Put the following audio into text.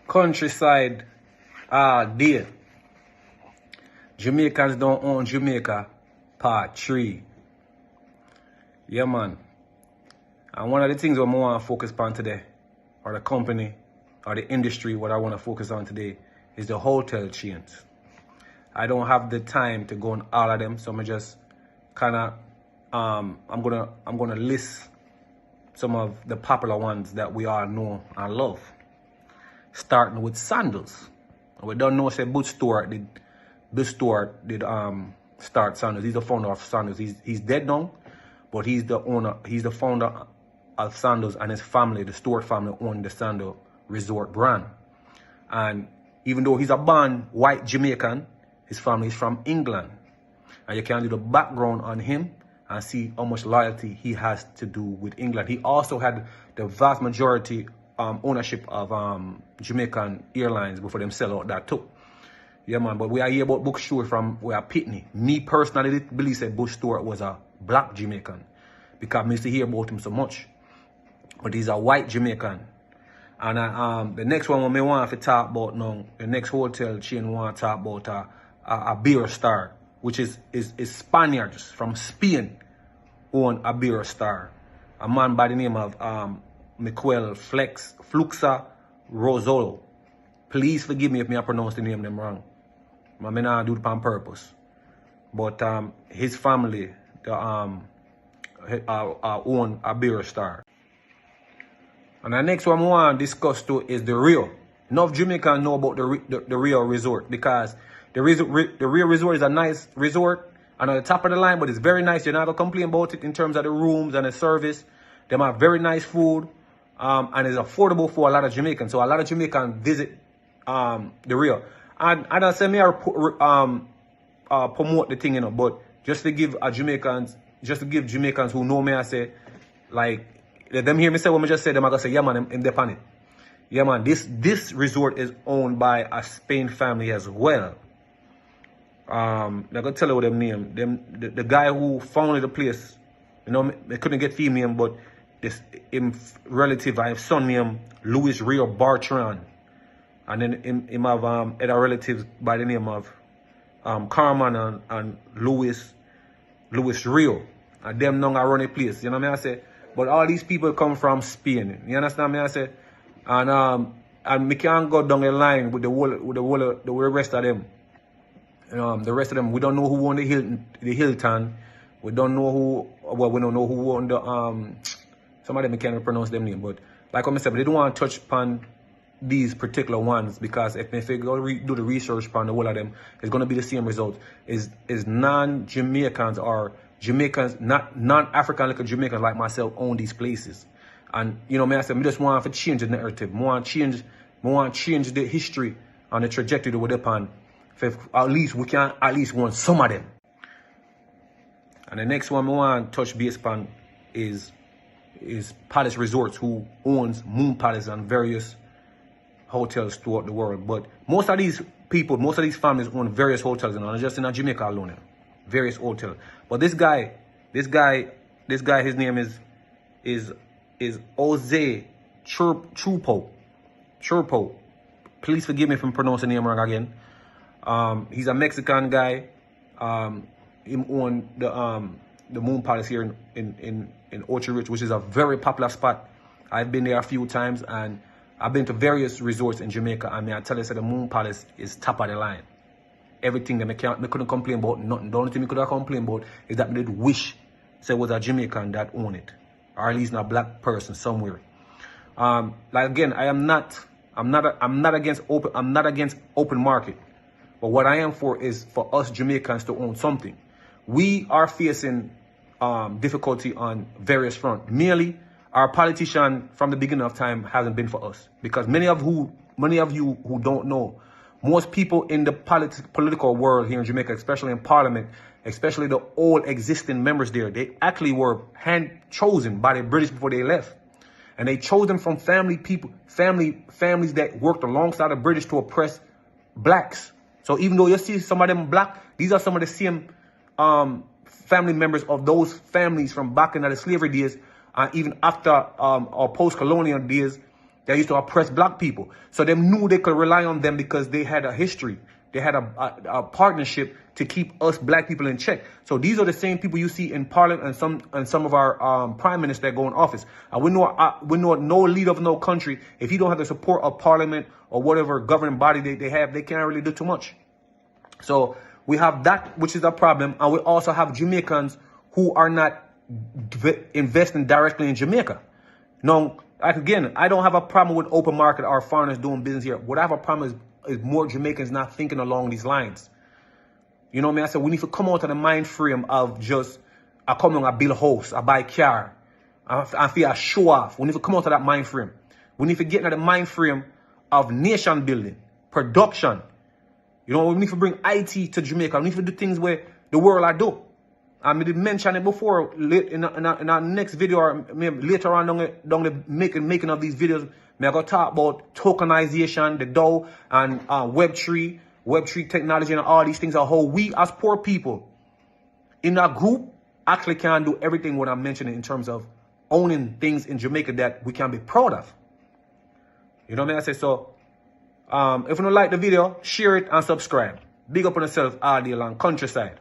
Countryside dear. Jamaicans don't own Jamaica Pt3. Yeah, man. And one of the things I want to focus on today, or the company, or the industry, what I want to focus on today, is the hotel chains. I don't have the time to go on all of them, so I'm just kind of, I'm gonna list some of the popular ones that we all know and love. Starting with Sandals. We don't know, say, Butch Stewart did start Sandals. He's the founder of Sandals. He's dead now, but he's the owner. He's the founder of Sandals, and his family, the Stewart family, own the Sandal Resort brand. And even though he's a born white Jamaican, his family is from England. And you can do the background on him and see how much loyalty he has to do with England. He also had the vast majority ownership of Jamaican Airlines before them sell out that too. Yeah, man, but we are here about Bush Stewart from we are Pt3. Me personally didn't believe that Bush Stewart was a black Jamaican because I used to hear about him so much. But he's a white Jamaican. And the next one we want to talk about now, the next hotel chain we want to talk about a beer star, which is Spaniards from Spain own a beer star. A man by the name of Miquel Fluxa Rosolo. Please forgive me if I pronounce the name them wrong. I may not do it on purpose. But his family own a beer star. And the next one I want to discuss too is the Rio. Enough Jamaicans know about the Rio Resort because the Rio Resort is a nice resort and on the top of the line, but it's very nice. You're not going to complain about it in terms of the rooms and the service. They have very nice food and it's affordable for a lot of Jamaicans. So a lot of Jamaicans visit the Rio. And I say me promote the thing, you know, but just to give Jamaicans who know me, I say, like, let them hear me say what I just said, them I gonna say, yeah man, I'm independent. Yeah man, this resort is owned by a Spain family as well. I'm gonna tell you what them name. The guy who founded the place, you know, they couldn't get female, but this relative, I have son named Luis Rio Bartran. And then him have other relatives by the name of Carmen and Luis Rio. And them now run a place. You know what I say? But all these people come from Spain. You understand me? I say, and we can't go down the line with the rest of them. The rest of them, we don't know who owned the Hilton. We don't know who. Well, we don't know who owned the some of them we can't pronounce them name. But like I said, they don't want to touch upon these particular ones because if they go do the research upon the whole of them, it's going to be the same result. Is non-Jamaicans or Jamaicans, not non-African like Jamaicans like myself own these places. And you know, I said, I just want to change the narrative. I want to change the history and the trajectory that we're upon. At least we can at least want some of them. And the next one I want to touch base upon is Palace Resorts, who owns Moon Palace and various hotels throughout the world. But most of these people, most of these families own various hotels, and not just in Jamaica alone. Various hotels. But this guy, his name is Jose Churpo. Please forgive me if I'm pronouncing the name wrong again. He's a Mexican guy. Him own the Moon Palace here in Ocho Ridge, which is a very popular spot. I've been there a few times and I've been to various resorts in Jamaica. I mean, I tell you, the Moon Palace is top of the line. Everything that I couldn't complain about, nothing. The only thing I could have complained about is that I did wish it was a Jamaican that owned it, or at least a black person somewhere. Like again, I'm not against open market, but what I am for is for us Jamaicans to own something. We are facing difficulty on various fronts. Merely, our politician from the beginning of time hasn't been for us, because many of you who don't know, most people in the political world here in Jamaica, especially in Parliament, especially the old existing members there, they actually were hand-chosen by the British before they left. And they chose them from families that worked alongside the British to oppress blacks. So even though you see some of them black, these are some of the same family members of those families from back in the slavery days, even after our post-colonial days, that used to oppress black people. So them knew they could rely on them because they had a history. They had a partnership to keep us black people in check. So these are the same people you see in parliament and some of our prime ministers that go in office. And we know no leader of no country, if he don't have the support of parliament or whatever governing body they have, they can't really do too much. So we have that, which is a problem. And we also have Jamaicans who are not investing directly in Jamaica. Now, again, I don't have a problem with open market or foreigners doing business here. What I have a problem is more Jamaicans not thinking along these lines. You know what I mean? I said we need to come out of the mind frame of just, I come along, I build a house, I buy a car, I feel I show off. We need to come out of that mind frame. We need to get into the mind frame of nation building, production. You know, we need to bring IT to Jamaica. We need to do things where the world I do. I did mention it before in our next video, or maybe later on down the making of these videos. I'm going to talk about tokenization, the DAO, and Web3 technology, and all these things, are how we as poor people in our group actually can do everything what I'm mentioning in terms of owning things in Jamaica that we can be proud of. You know what I mean? I say so. If you don't like the video, share it and subscribe. Big up on yourself all day long, countryside.